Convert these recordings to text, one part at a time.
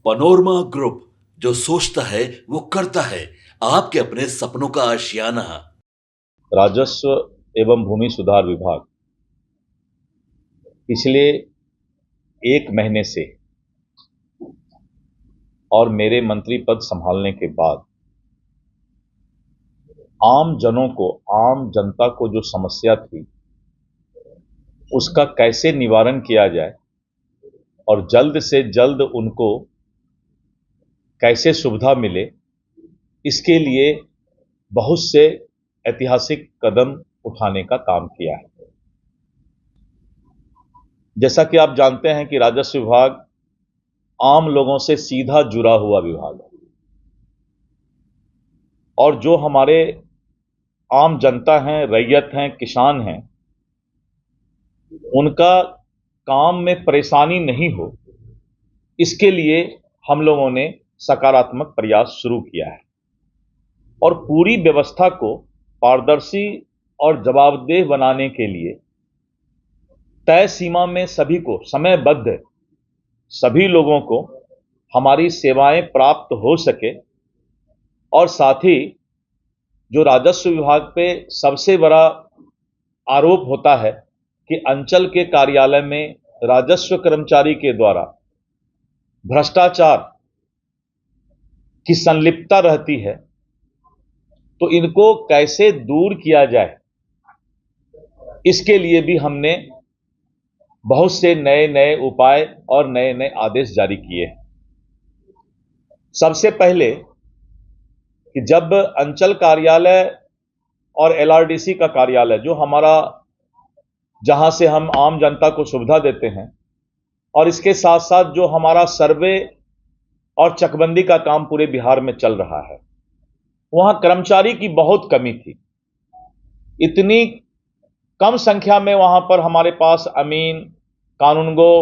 Panorama group, जो सोचता है वो करता है। आपके अपने सपनों का आशियाना। राजस्व एवं भूमि सुधार विभाग पिछले 1 महीने से और मेरे मंत्री पद संभालने के बाद आम जनता को जो समस्या थी उसका कैसे निवारण किया जाए और जल्द से जल्द उनको कैसे सुविधा मिले, इसके लिए बहुत से ऐतिहासिक कदम उठाने का काम किया है। जैसा कि आप जानते हैं कि राजस्व विभाग आम लोगों से सीधा जुड़ा हुआ विभाग है और जो हमारे आम जनता हैं, रैयत हैं, किसान हैं, उनका काम में परेशानी नहीं हो, इसके लिए हम लोगों ने सकारात्मक प्रयास शुरू किया है और पूरी व्यवस्था को पारदर्शी और जवाबदेह बनाने के लिए तय सीमा में सभी को समयबद्ध सभी लोगों को हमारी सेवाएं प्राप्त हो सके और साथ ही जो राजस्व विभाग पे सबसे बड़ा आरोप होता है कि अंचल के कार्यालय में राजस्व कर्मचारी के द्वारा भ्रष्टाचार की संलिप्तता रहती है, तो इनको कैसे दूर किया जाए, इसके लिए भी हमने बहुत से नए नए उपाय और नए नए आदेश जारी किए हैं। सबसे पहले कि जब अंचल कार्यालय और एलआरडीसी का कार्यालय, जो हमारा जहां से हम आम जनता को सुविधा देते हैं, और इसके साथ साथ जो हमारा सर्वे और चकबंदी का काम पूरे बिहार में चल रहा है, वहां कर्मचारी की बहुत कमी थी। इतनी कम संख्या में वहां पर हमारे पास अमीन, कानूनगो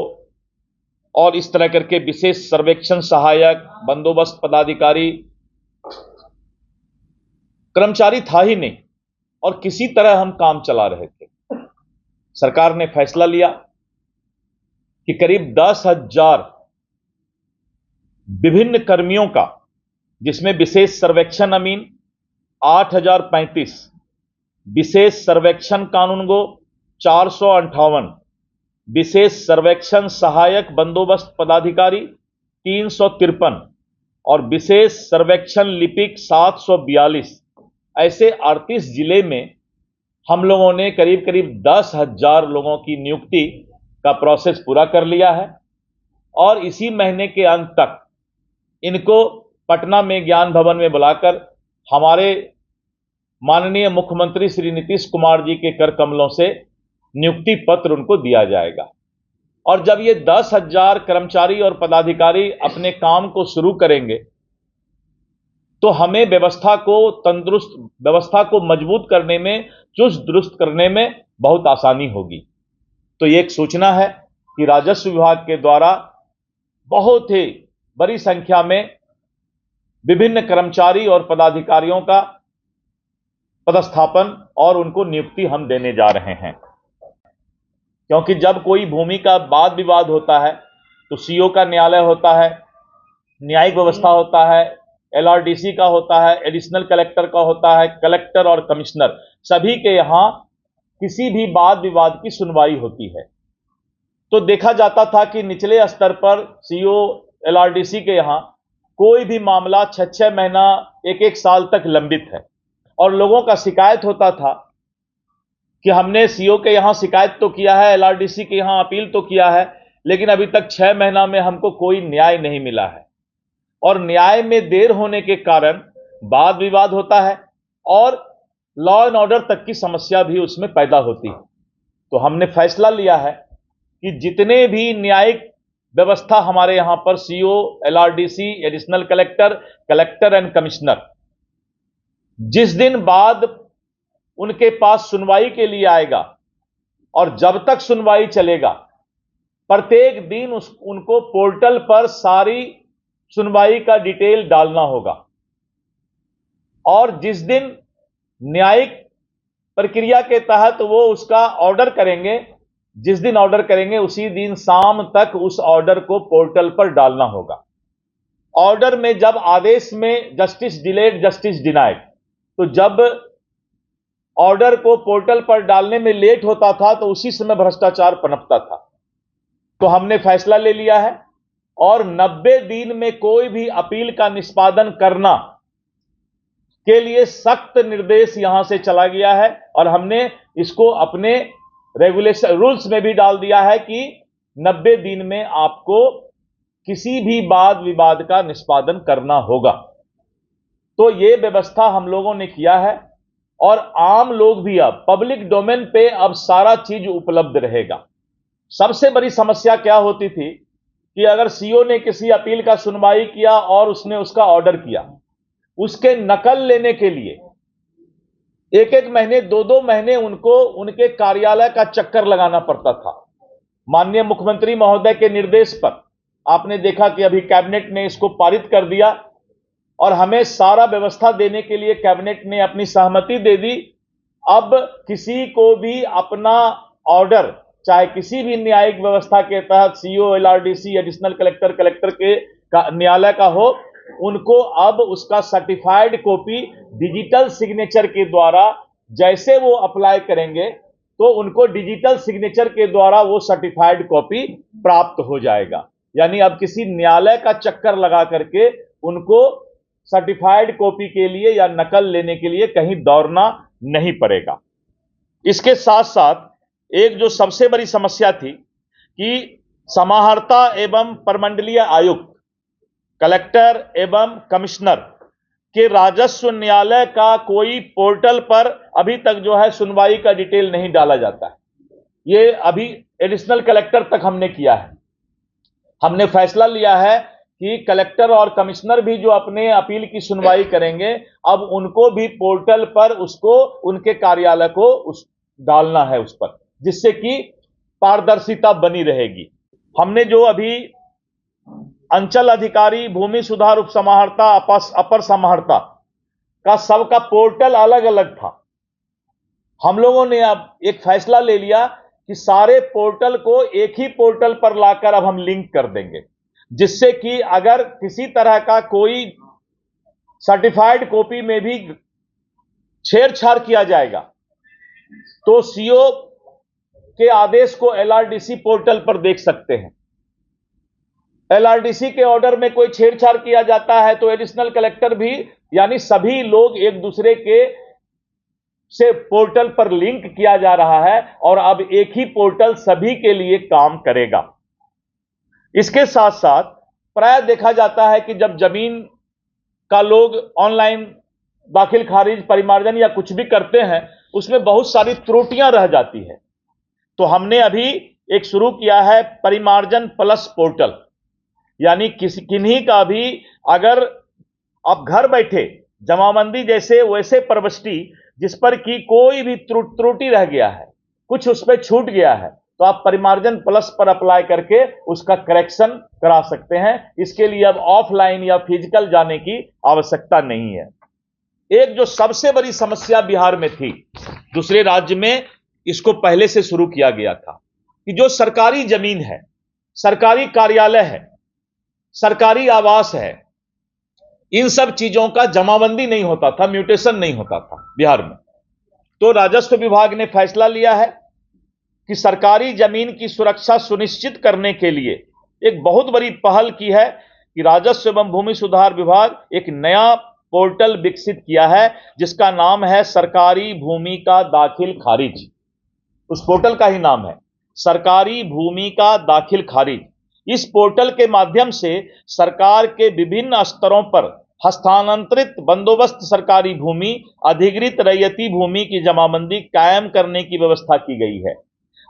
और इस तरह करके विशेष सर्वेक्षण सहायक, बंदोबस्त पदाधिकारी कर्मचारी था ही नहीं और किसी तरह हम काम चला रहे थे। सरकार ने फैसला लिया कि करीब 10,000 विभिन्न कर्मियों का, जिसमें विशेष सर्वेक्षण अमीन 8,035, विशेष सर्वेक्षण कानूनगो 458, विशेष सर्वेक्षण सहायक बंदोबस्त पदाधिकारी 353 और विशेष सर्वेक्षण लिपिक 742, ऐसे 38 जिले में हम लोगों ने करीब करीब 10,000 लोगों की नियुक्ति का प्रोसेस पूरा कर लिया है और इसी महीने के अंत तक इनको पटना में ज्ञान भवन में बुलाकर हमारे माननीय मुख्यमंत्री श्री नीतीश कुमार जी के कर कमलों से नियुक्ति पत्र उनको दिया जाएगा। और जब ये 10,000 कर्मचारी और पदाधिकारी अपने काम को शुरू करेंगे तो हमें व्यवस्था को मजबूत करने में, चुस्त दुरुस्त करने में बहुत आसानी होगी। तो ये एक सूचना है कि राजस्व विभाग के द्वारा बहुत ही बड़ी संख्या में विभिन्न कर्मचारी और पदाधिकारियों का पदस्थापन और उनको नियुक्ति हम देने जा रहे हैं। क्योंकि जब कोई भूमि का वाद विवाद होता है तो सीओ का न्यायालय होता है, न्यायिक व्यवस्था होता है, एलआरडीसी का होता है, एडिशनल कलेक्टर का होता है, कलेक्टर और कमिश्नर, सभी के यहां किसी भी वाद विवाद की सुनवाई होती है। तो देखा जाता था कि निचले स्तर पर सीओ एलआरडीसी के यहां कोई भी मामला 6-6 महीना, 1-1 साल तक लंबित है और लोगों का शिकायत होता था कि हमने सीओ के यहां शिकायत तो किया है, एलआरडीसी के यहां अपील तो किया है, लेकिन अभी तक 6 महीना में हमको कोई न्याय नहीं मिला है। और न्याय में देर होने के कारण वाद विवाद होता है और लॉ एंड ऑर्डर तक की समस्या भी उसमें पैदा होती है। तो हमने फैसला लिया है कि जितने भी न्यायिक व्यवस्था हमारे यहां पर CO, LRDC, additional collector, collector and commissioner, जिस दिन बाद उनके पास सुनवाई के लिए आएगा और जब तक सुनवाई चलेगा, प्रत्येक दिन उनको पोर्टल पर सारी सुनवाई का डिटेल डालना होगा और जिस दिन न्यायिक प्रक्रिया के तहत वो उसका ऑर्डर करेंगे, जिस दिन ऑर्डर करेंगे उसी दिन शाम तक उस ऑर्डर को पोर्टल पर डालना होगा। ऑर्डर में जब आदेश में जस्टिस डिलेड जस्टिस डिनाइड, तो जब ऑर्डर को पोर्टल पर डालने में लेट होता था तो उसी समय भ्रष्टाचार पनपता था। तो हमने फैसला ले लिया है और 90 दिन में कोई भी अपील का निष्पादन करना के लिए सख्त निर्देश यहां से चला गया है और हमने इसको अपने रेगुलेशन रूल्स में भी डाल दिया है कि 90 दिन में आपको किसी भी वाद विवाद का निष्पादन करना होगा। तो ये व्यवस्था हम लोगों ने किया है और आम लोग भी अब पब्लिक डोमेन पे अब सारा चीज उपलब्ध रहेगा। सबसे बड़ी समस्या क्या होती थी कि अगर सीओ ने किसी अपील का सुनवाई किया और उसने उसका ऑर्डर किया, उसके नकल लेने के लिए एक एक महीने 2-2 महीने उनको उनके कार्यालय का चक्कर लगाना पड़ता था। माननीय मुख्यमंत्री महोदय के निर्देश पर आपने देखा कि अभी कैबिनेट ने इसको पारित कर दिया और हमें सारा व्यवस्था देने के लिए कैबिनेट ने अपनी सहमति दे दी। अब किसी को भी अपना ऑर्डर चाहे किसी भी न्यायिक व्यवस्था के तहत CO, LRDC, additional collector, collector के न्यायालय का हो, उनको अब उसका सर्टिफाइड कॉपी डिजिटल सिग्नेचर के द्वारा जैसे वो अप्लाई करेंगे तो उनको डिजिटल सिग्नेचर के द्वारा वो सर्टिफाइड कॉपी प्राप्त हो जाएगा। यानी अब किसी न्यायालय का चक्कर लगा करके उनको सर्टिफाइड कॉपी के लिए या नकल लेने के लिए कहीं दौड़ना नहीं पड़ेगा। इसके साथ साथ एक जो सबसे बड़ी समस्या थी कि समाहर्ता एवं प्रमंडलीय आयुक्त, कलेक्टर एवं कमिश्नर के राजस्व न्यायालय का कोई पोर्टल पर अभी तक जो है सुनवाई का डिटेल नहीं डाला जाता है। ये अभी एडिशनल कलेक्टर तक हमने किया है। हमने फैसला लिया है कि कलेक्टर और कमिश्नर भी जो अपने अपील की सुनवाई करेंगे, अब उनको भी पोर्टल पर उसको उनके कार्यालय को डालना है उस पर, जिससे कि पारदर्शिता बनी रहेगी। हमने जो अभी अंचल अधिकारी, भूमि सुधार उप समाहर्ता, अपर समाहर्ता का सबका पोर्टल अलग अलग था, हम लोगों ने अब एक फैसला ले लिया कि सारे पोर्टल को एक ही पोर्टल पर लाकर अब हम लिंक कर देंगे, जिससे कि अगर किसी तरह का कोई सर्टिफाइड कॉपी में भी छेड़छाड़ किया जाएगा तो सीओ के आदेश को एलआरडीसी पोर्टल पर देख सकते हैं। एलआरडीसी के ऑर्डर में कोई छेड़छाड़ किया जाता है तो एडिशनल कलेक्टर भी, यानी सभी लोग एक दूसरे के से पोर्टल पर लिंक किया जा रहा है और अब एक ही पोर्टल सभी के लिए काम करेगा। इसके साथ साथ प्राय देखा जाता है कि जब जमीन का लोग ऑनलाइन दाखिल खारिज, परिमार्जन या कुछ भी करते हैं, उसमें बहुत सारी त्रुटियां रह जाती है। तो हमने अभी एक शुरू किया है परिमार्जन प्लस पोर्टल, यानी किन्हीं का भी अगर आप घर बैठे जमाबंदी जैसे वैसे प्रविष्टि जिस पर कि कोई भी त्रुटि रह गया है, कुछ उस पर छूट गया है, तो आप परिमार्जन प्लस पर अप्लाई करके उसका करेक्शन करा सकते हैं। इसके लिए अब ऑफलाइन या फिजिकल जाने की आवश्यकता नहीं है। एक जो सबसे बड़ी समस्या बिहार में थी, दूसरे राज्य में इसको पहले से शुरू किया गया था, कि जो सरकारी जमीन है, सरकारी कार्यालय है, सरकारी आवास है, इन सब चीजों का जमाबंदी नहीं होता था, म्यूटेशन नहीं होता था बिहार में। तो राजस्व विभाग ने फैसला लिया है कि सरकारी जमीन की सुरक्षा सुनिश्चित करने के लिए एक बहुत बड़ी पहल की है कि राजस्व एवं भूमि सुधार विभाग एक नया पोर्टल विकसित किया है जिसका नाम है सरकारी भूमि का दाखिल खारिज। उस पोर्टल का ही नाम है सरकारी भूमि का दाखिल खारिज। इस पोर्टल के माध्यम से सरकार के विभिन्न स्तरों पर हस्तांतरित बंदोबस्त सरकारी भूमि, अधिकृत रैयती भूमि की जमाबंदी कायम करने की व्यवस्था की गई है।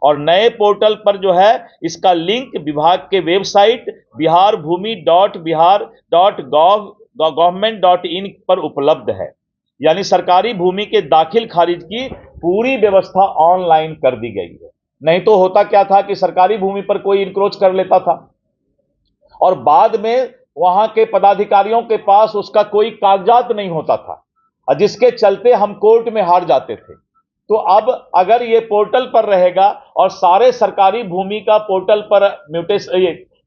और नए पोर्टल पर जो है इसका लिंक विभाग के वेबसाइट biharbhumi.bihar.gov.in पर उपलब्ध है। यानी सरकारी भूमि के दाखिल खारिज की पूरी व्यवस्था ऑनलाइन कर दी गई है। नहीं तो होता क्या था कि सरकारी भूमि पर कोई इंक्रोच कर लेता था और बाद में वहां के पदाधिकारियों के पास उसका कोई कागजात नहीं होता था, जिसके चलते हम कोर्ट में हार जाते थे। तो अब अगर ये पोर्टल पर रहेगा और सारे सरकारी भूमि का पोर्टल पर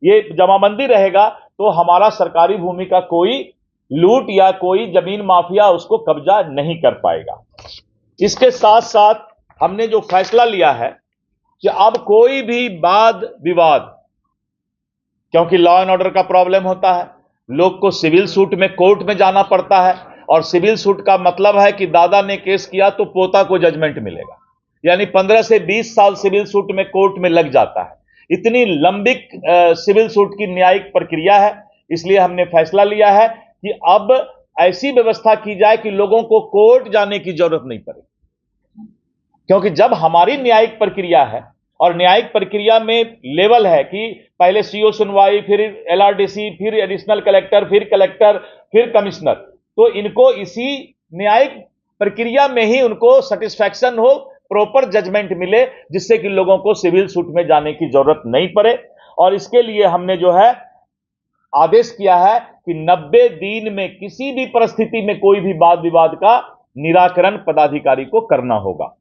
ये जमाबंदी रहेगा तो हमारा सरकारी भूमि का कोई लूट या कोई जमीन माफिया उसको कब्जा नहीं कर पाएगा। इसके साथ साथ हमने जो फैसला लिया है कि अब कोई भी वाद विवाद, क्योंकि लॉ एंड ऑर्डर का प्रॉब्लम होता है, लोग को सिविल सूट में कोर्ट में जाना पड़ता है, और सिविल सूट का मतलब है कि दादा ने केस किया तो पोता को जजमेंट मिलेगा, यानी 15 से 20 साल सिविल सूट में कोर्ट में लग जाता है। इतनी लंबी सिविल सूट की न्यायिक प्रक्रिया है। इसलिए हमने फैसला लिया है कि अब ऐसी व्यवस्था की जाए कि लोगों को कोर्ट जाने की जरूरत नहीं पड़े, क्योंकि जब हमारी न्यायिक प्रक्रिया है और न्यायिक प्रक्रिया में लेवल है कि पहले सीओ सुनवाई, फिर एलआरडीसी, फिर एडिशनल कलेक्टर, फिर कलेक्टर, फिर कमिश्नर, तो इनको इसी न्यायिक प्रक्रिया में ही उनको सेटिस्फैक्शन हो, प्रॉपर जजमेंट मिले, जिससे कि लोगों को सिविल सूट में जाने की जरूरत नहीं पड़े। और इसके लिए हमने जो है आदेश किया है कि 90 दिन में किसी भी परिस्थिति में कोई भी वाद विवाद का निराकरण पदाधिकारी को करना होगा।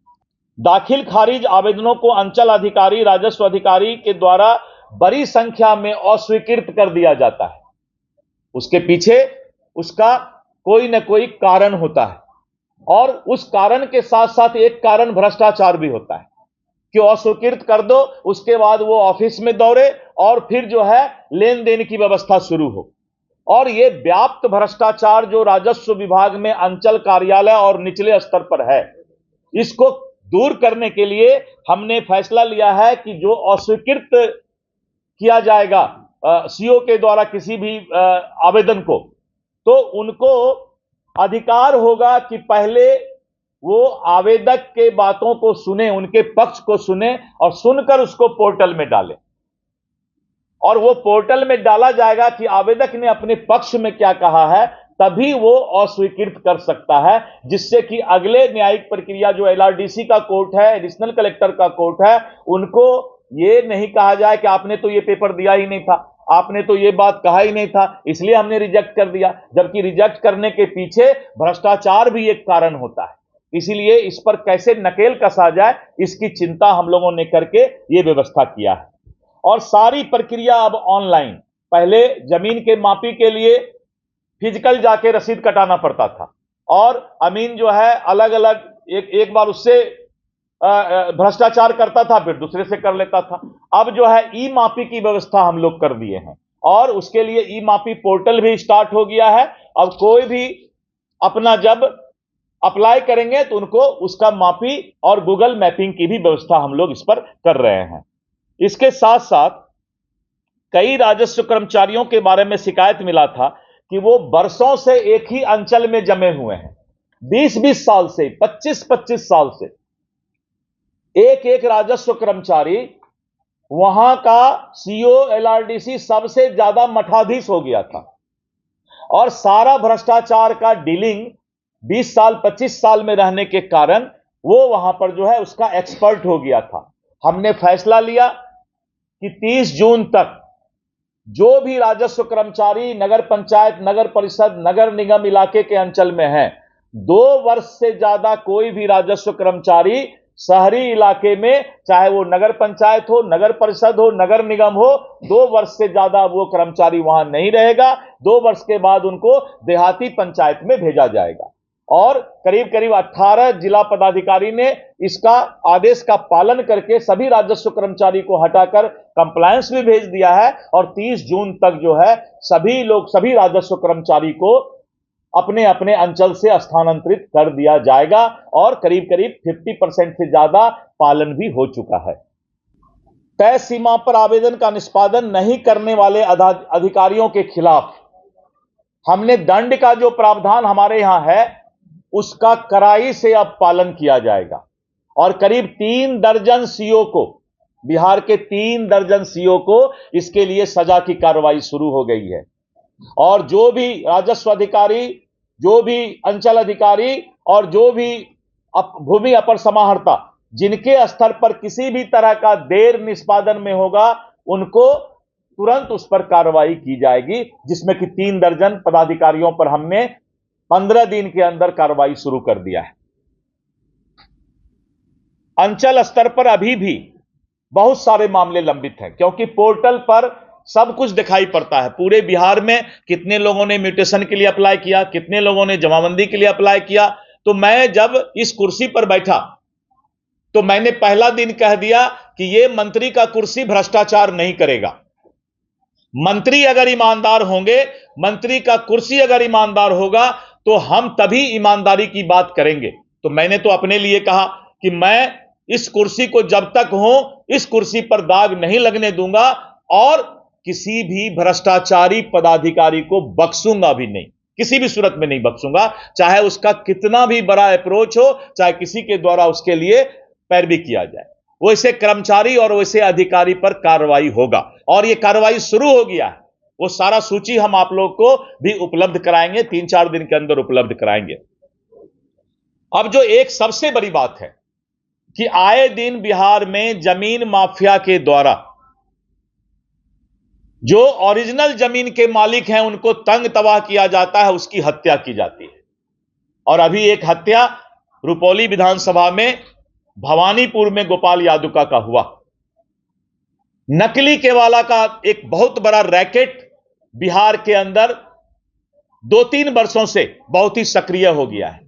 दाखिल खारिज आवेदनों को अंचल अधिकारी, राजस्व अधिकारी के द्वारा बड़ी संख्या में अस्वीकृत कर दिया जाता है। उसके पीछे उसका कोई न कोई कारण होता है, और उस कारण के साथ साथ एक कारण भ्रष्टाचार भी होता है कि अस्वीकृत कर दो, उसके बाद वो ऑफिस में दौड़े और फिर जो है लेन देन की व्यवस्था शुरू हो। और ये व्याप्त भ्रष्टाचार जो राजस्व विभाग में अंचल कार्यालय और निचले स्तर पर है, इसको दूर करने के लिए हमने फैसला लिया है कि जो अस्वीकृत किया जाएगा सीओ के द्वारा किसी भी आवेदन को, तो उनको अधिकार होगा कि पहले वो आवेदक के बातों को सुने, उनके पक्ष को सुने और सुनकर उसको पोर्टल में डालें। और वो पोर्टल में डाला जाएगा कि आवेदक ने अपने पक्ष में क्या कहा है, तभी वो अस्वीकृत कर सकता है, जिससे कि अगले न्यायिक प्रक्रिया जो एलआरडीसी का कोर्ट है, एडिशनल कलेक्टर का कोर्ट है, उनको ये नहीं कहा जाए कि आपने तो ये पेपर दिया ही नहीं था, आपने तो ये बात कहा ही नहीं था, इसलिए हमने रिजेक्ट कर दिया, जबकि रिजेक्ट करने के पीछे भ्रष्टाचार भी एक कारण होता है। इसीलिए इस पर कैसे नकेल कसा जाए, इसकी चिंता हम लोगों ने करके ये व्यवस्था किया है। और सारी प्रक्रिया अब ऑनलाइन। पहले जमीन के मापी के लिए फिजिकल जाके रसीद कटाना पड़ता था, और अमीन जो है अलग अलग एक बार उससे भ्रष्टाचार करता था, फिर दूसरे से कर लेता था। अब जो है ई मापी की व्यवस्था हम लोग कर दिए हैं, और उसके लिए ई मापी पोर्टल भी स्टार्ट हो गया है। अब कोई भी अपना जब अप्लाई करेंगे तो उनको उसका मापी और गूगल मैपिंग की भी व्यवस्था हम लोग इस पर कर रहे हैं। इसके साथ साथ कई राजस्व कर्मचारियों के बारे में शिकायत मिला था कि वो वर्षों से एक ही अंचल में जमे हुए हैं, 20-20 साल से, 25-25 साल से। एक राजस्व कर्मचारी वहां का सीओ, एलआरडीसी सबसे ज्यादा मठाधीश हो गया था, और सारा भ्रष्टाचार का डीलिंग 20 साल 25 साल में रहने के कारण वो वहां पर जो है उसका एक्सपर्ट हो गया था। हमने फैसला लिया कि 30 जून तक जो भी राजस्व कर्मचारी नगर पंचायत, नगर परिषद, नगर निगम इलाके के अंचल में है, 2 वर्ष से ज्यादा कोई भी राजस्व कर्मचारी शहरी इलाके में, चाहे वो नगर पंचायत हो, नगर परिषद हो, नगर निगम हो, 2 वर्ष से ज्यादा वो कर्मचारी वहां नहीं रहेगा। 2 वर्ष के बाद उनको देहाती पंचायत में भेजा जाएगा। और करीब करीब 18 जिला पदाधिकारी ने इसका आदेश का पालन करके सभी राजस्व कर्मचारी को हटाकर कंप्लायंस भी भेज दिया है, और 30 जून तक जो है सभी राजस्व कर्मचारी को अपने अपने अंचल से स्थानांतरित कर दिया जाएगा, और करीब करीब 50% से ज्यादा पालन भी हो चुका है। तय सीमा पर आवेदन का निष्पादन नहीं करने वाले अधिकारियों के खिलाफ हमने दंड का जो प्रावधान हमारे यहां है उसका कड़ाई से अब पालन किया जाएगा, और करीब 3 दर्जन सीओ को, बिहार के 3 दर्जन सीओ को इसके लिए सजा की कार्रवाई शुरू हो गई है। और जो भी राजस्व अधिकारी, जो भी अंचल अधिकारी और जो भी भूमि अपर समाहर्ता जिनके स्तर पर किसी भी तरह का देर निष्पादन में होगा, उनको तुरंत उस पर कार्रवाई की जाएगी, जिसमें कि 3 दर्जन पदाधिकारियों पर हमने 15 दिन के अंदर कार्रवाई शुरू कर दिया है। अंचल स्तर पर अभी भी बहुत सारे मामले लंबित हैं, क्योंकि पोर्टल पर सब कुछ दिखाई पड़ता है। पूरे बिहार में कितने लोगों ने म्यूटेशन के लिए अप्लाई किया, कितने लोगों ने जमाबंदी के लिए अप्लाई किया। तो मैं जब इस कुर्सी पर बैठा तो मैंने पहला दिन कह दिया कि यह मंत्री का कुर्सी भ्रष्टाचार नहीं करेगा। मंत्री अगर ईमानदार होंगे, मंत्री का कुर्सी अगर ईमानदार होगा तो हम तभी ईमानदारी की बात करेंगे। तो मैंने तो अपने लिए कहा कि मैं इस कुर्सी को जब तक हूं, इस कुर्सी पर दाग नहीं लगने दूंगा और किसी भी भ्रष्टाचारी पदाधिकारी को बख्शूंगा भी नहीं, किसी भी सूरत में नहीं बख्शूंगा, चाहे उसका कितना भी बड़ा अप्रोच हो, चाहे किसी के द्वारा उसके लिए पैरवी किया जाए। वैसे कर्मचारी और वैसे अधिकारी पर कार्रवाई होगा और यह कार्रवाई शुरू हो गया है। वो सारा सूची हम आप लोग को भी उपलब्ध कराएंगे, 3-4 दिन के अंदर उपलब्ध कराएंगे। अब जो एक सबसे बड़ी बात है कि आए दिन बिहार में जमीन माफिया के द्वारा जो ओरिजिनल जमीन के मालिक हैं उनको तंग तबाह किया जाता है, उसकी हत्या की जाती है। और अभी एक हत्या रुपौली विधानसभा में भवानीपुर में गोपाल यादुका का हुआ। नकली केवाला का एक बहुत बड़ा रैकेट बिहार के अंदर 2-3 वर्षों से बहुत ही सक्रिय हो गया है।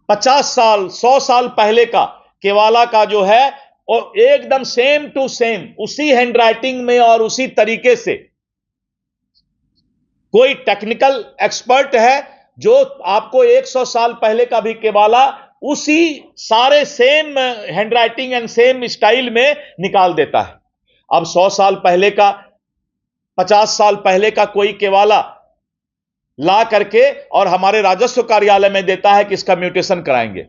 50 साल 100 साल पहले का केवाला का जो है और एकदम सेम टू सेम उसी हैंडराइटिंग में और उसी तरीके से कोई टेक्निकल एक्सपर्ट है जो आपको 100 साल पहले का भी केवाला उसी सारे same handwriting and same style में निकाल देता है। अब 100 साल पहले का, 50 साल पहले का कोई केवाला ला करके और हमारे राजस्व कार्यालय में देता है कि इसका म्यूटेशन कराएंगे।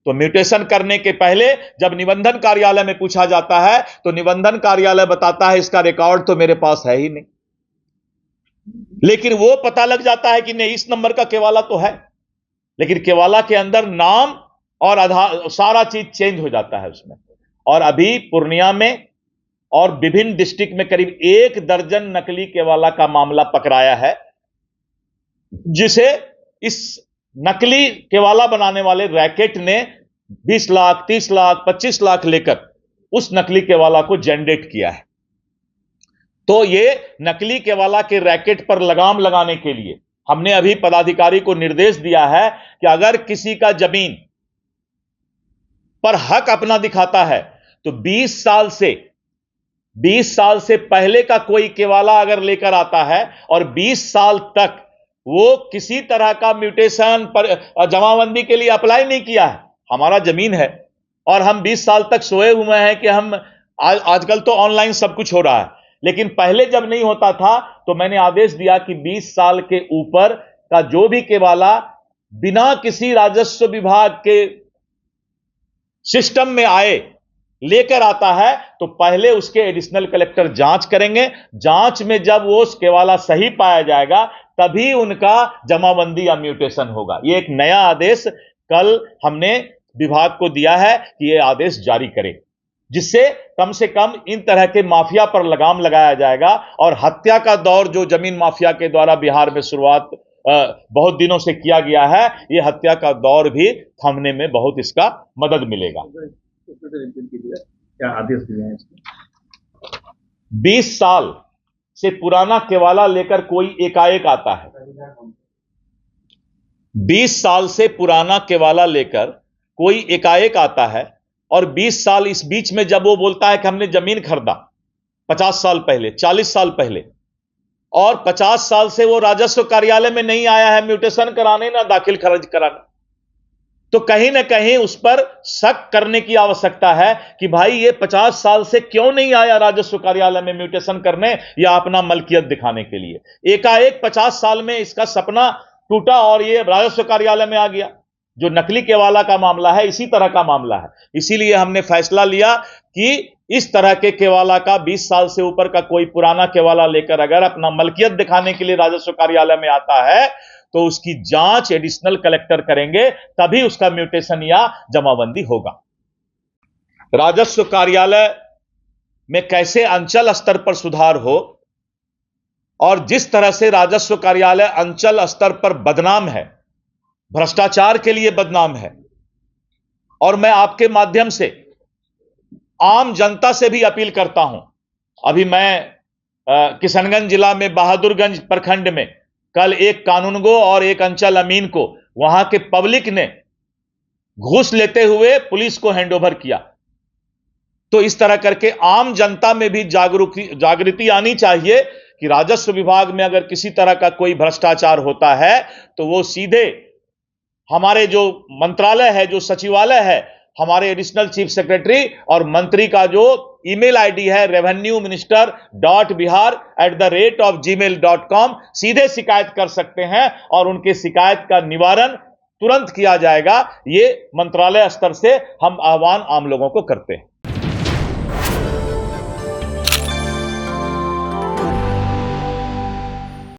तो म्यूटेशन करने के पहले जब निबंधन कार्यालय में पूछा जाता है तो निबंधन कार्यालय बताता है इसका रिकॉर्ड तो मेरे पास है ही नहीं, लेकिन वो पता लग जाता है कि नहीं, इस नंबर का केवाला तो है, लेकिन केवाला के अंदर नाम और आधार सारा चीज चेंज हो जाता है उसमें। और अभी पूर्णिया में और विभिन्न डिस्ट्रिक्ट में करीब 1 दर्जन नकली केवाला का मामला पकड़ाया है, जिसे इस नकली केवाला बनाने वाले रैकेट ने 20 लाख, 30 लाख, 25 लाख लेकर उस नकली केवाला को जनरेट किया है। तो ये नकली केवाला के रैकेट पर लगाम लगाने के लिए हमने अभी पदाधिकारी को निर्देश दिया है कि अगर किसी का जमीन पर हक अपना दिखाता है तो 20 साल से पहले का कोई केवाला अगर लेकर आता है और 20 साल तक वो किसी तरह का म्यूटेशन पर जमाबंदी के लिए अप्लाई नहीं किया है, हमारा जमीन है और हम 20 साल तक सोए हुए हैं कि हम आजकल तो ऑनलाइन सब कुछ हो रहा है, लेकिन पहले जब नहीं होता था तो मैंने आदेश दिया कि 20 साल के ऊपर का जो भी केवाला बिना किसी राजस्व विभाग के सिस्टम में आए लेकर आता है तो पहले उसके एडिशनल कलेक्टर जांच करेंगे। जांच में जब वो केवाला सही पाया जाएगा तभी उनका जमाबंदी या म्यूटेशन होगा। ये एक नया आदेश कल हमने विभाग को दिया है कि ये आदेश जारी करें, जिससे कम से कम इन तरह के माफिया पर लगाम लगाया जाएगा। और हत्या का दौर जो जमीन माफिया के द्वारा बिहार में शुरुआत बहुत दिनों से किया गया है, ये हत्या का दौर भी थमने में बहुत इसका मदद मिलेगा। क्या आदेश दिए हैं इसके? 20 साल से पुराना केवाला लेकर कोई एकाएक आता है, 20 साल से पुराना केवाला लेकर कोई एकाएक आता है और 20 साल इस बीच में जब वो बोलता है कि हमने जमीन खरीदा 50 साल पहले, 40 साल पहले, और 50 साल से वो राजस्व कार्यालय में नहीं आया है म्यूटेशन कराने ना दाखिल खारिज कराने, तो कहीं ना कहीं उस पर शक करने की आवश्यकता है कि भाई ये 50 साल से क्यों नहीं आया राजस्व कार्यालय में म्यूटेशन करने या अपना मलकियत दिखाने के लिए। एकाएक 50 साल में इसका सपना टूटा और ये राजस्व कार्यालय में आ गया। जो नकली केवाला का मामला है इसी तरह का मामला है, इसीलिए हमने फैसला लिया कि इस तरह के केवाला का 20 साल से ऊपर का कोई पुराना केवाला लेकर अगर अपना मलकियत दिखाने के लिए राजस्व कार्यालय में आता है तो उसकी जांच एडिशनल कलेक्टर करेंगे, तभी उसका म्यूटेशन या जमाबंदी होगा। राजस्व कार्यालय में कैसे अंचल स्तर पर सुधार हो, और जिस तरह से राजस्व कार्यालय अंचल स्तर पर बदनाम है, भ्रष्टाचार के लिए बदनाम है, और मैं आपके माध्यम से आम जनता से भी अपील करता हूं। अभी मैं किशनगंज जिला में बहादुरगंज प्रखंड में कल एक कानूनगो और एक अंचल अमीन को वहां के पब्लिक ने घूस लेते हुए पुलिस को हैंडओवर किया। तो इस तरह करके आम जनता में भी जागृति आनी चाहिए कि राजस्व विभाग में अगर किसी तरह का कोई भ्रष्टाचार होता है तो वो सीधे हमारे जो मंत्रालय है, जो सचिवालय है, हमारे एडिशनल चीफ सेक्रेटरी और मंत्री का जो ईमेल आईडी है revenue-minister.bihar@gmail.com, सीधे शिकायत कर सकते हैं और उनके शिकायत का निवारण तुरंत किया जाएगा। ये मंत्रालय स्तर से हम आह्वान आम लोगों को करते हैं।